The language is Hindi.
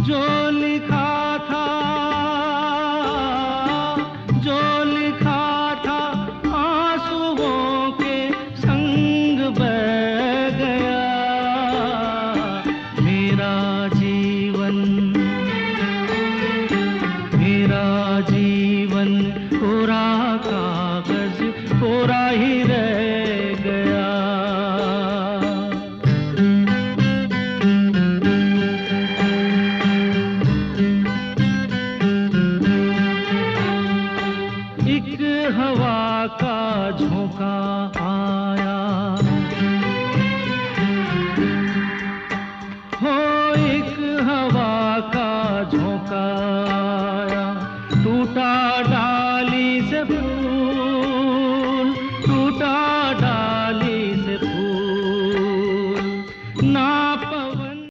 जो लिखा था, जो लिखा था आंसुओं के संग बह गया। मेरा जीवन, मेरा जीवन कोरा कागज कोरा ही रह गया। एक हवा का झोंका आया, हो